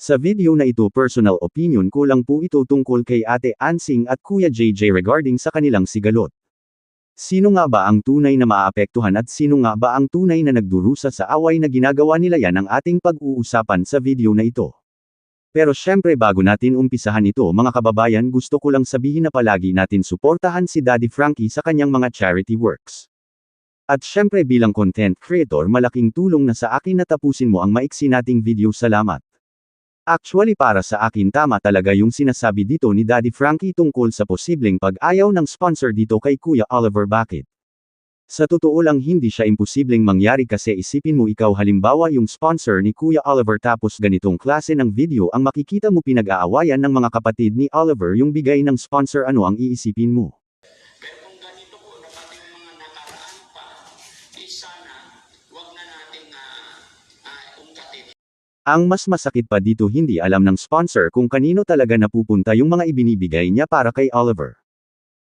Sa video na ito personal opinion ko lang po ito tungkol kay Ate Ansing at Kuya JJ regarding sa kanilang sigalot. Sino nga ba ang tunay na maaapektuhan at sino nga ba ang tunay na nagdurusa sa away na ginagawa nila, yan ang ating pag-uusapan sa video na ito. Pero syempre bago natin umpisahan ito mga kababayan, gusto ko lang sabihin na palagi natin suportahan si Daddy Frankie sa kanyang mga charity works. At syempre bilang content creator, malaking tulong na sa akin na tapusin mo ang maiksi nating video. Salamat. Actually para sa akin tama talaga yung sinasabi dito ni Daddy Frankie tungkol sa posibleng pag-ayaw ng sponsor dito kay Kuya Oliver. Bakit? Sa totoo lang hindi siya imposibleng mangyari kasi isipin mo ikaw halimbawa yung sponsor ni Kuya Oliver tapos ganitong klase ng video ang makikita mo, pinag-aawayan ng mga kapatid ni Oliver yung bigay ng sponsor, ano ang iisipin mo? Pero kung ganito po na pati mga nakaraan pa, sana wag na nating ungkatin. Ang mas masakit pa dito, hindi alam ng sponsor kung kanino talaga napupunta yung mga ibinibigay niya para kay Oliver.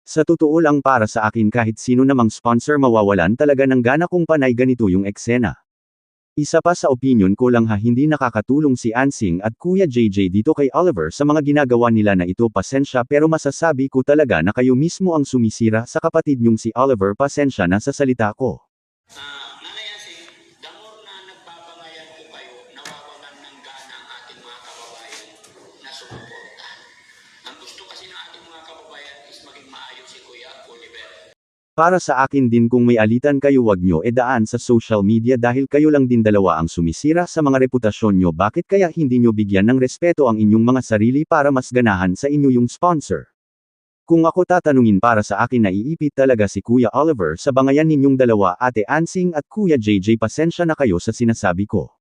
Sa totoo lang para sa akin kahit sino namang sponsor mawawalan talaga ng gana kung panay ganito yung eksena. Isa pa sa opinion ko lang hindi nakakatulong si Ansing at Kuya JJ dito kay Oliver sa mga ginagawa nila na ito. Pasensya pero masasabi ko talaga na kayo mismo ang sumisira sa kapatid niyong si Oliver. Pasensya na sa salita ko. Nanay Ansing, the more na nagpapangayan po kayo, nawawalan ng gana ang ating mga kababayan na sumuporta. Ang gusto kasi ng ating mga kababayan is maging maayos si Kuya Oliver. Para sa akin din kung may alitan kayo wag nyo edaan sa social media dahil kayo lang din dalawa ang sumisira sa mga reputasyon nyo. Bakit kaya hindi nyo bigyan ng respeto ang inyong mga sarili para mas ganahan sa inyo yung sponsor? Kung ako tatanungin para sa akin naiipit talaga si Kuya Oliver sa bangayan ninyong dalawa Ate Ansing at Kuya JJ. Pasensya na kayo sa sinasabi ko.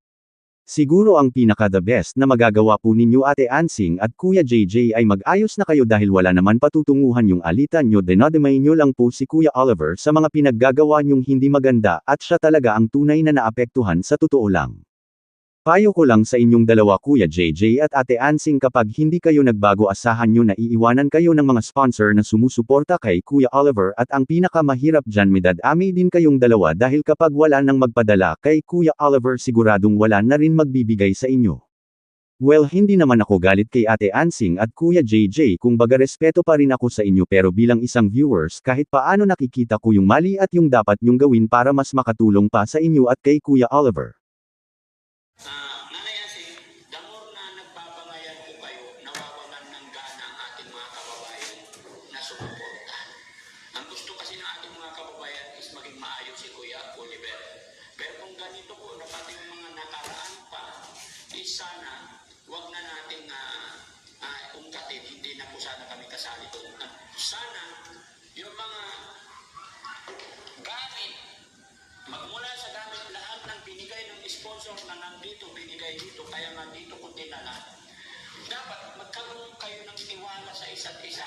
Siguro ang pinaka the best na magagawa po ninyo Ate Ansing at Kuya JJ ay mag-ayos na kayo dahil wala naman patutunguhan yung alitan nyo. Dinadamay nyo lang po si Kuya Oliver sa mga pinaggagawa nyong hindi maganda at siya talaga ang tunay na naapektuhan sa totoo lang. Payo ko lang sa inyong dalawa Kuya JJ at Ate Ansing, kapag hindi kayo nagbago asahan nyo na iiwanan kayo ng mga sponsor na sumusuporta kay Kuya Oliver at ang pinakamahirap dyan medadami din kayong dalawa dahil kapag wala nang magpadala kay Kuya Oliver siguradong wala na rin magbibigay sa inyo. Well hindi naman ako galit kay Ate Ansing at Kuya JJ, kung baga respeto pa rin ako sa inyo, pero bilang isang viewers kahit paano nakikita ko yung mali at yung dapat nyong gawin para mas makatulong pa sa inyo at kay Kuya Oliver. Nanay Ansing, the more na nagpapangayan po kayo, nawawalan ng gana ang ating mga kababayan na sumuporta. Ang gusto kasi ng ating mga kababayan is maging maayos si Kuya Oliver. Pero kung ganito po na pati mga nakaraan pa, sana wag na nating ungkatin, hindi na po sana kami kasali doon. Sana yung mga gamit, magmula sa gamit lahat ng binigay ng sponsor na nandito, binigay dito, kaya nandito ko dinala. Dapat magkaroon kayo ng tiwala sa isa't isa.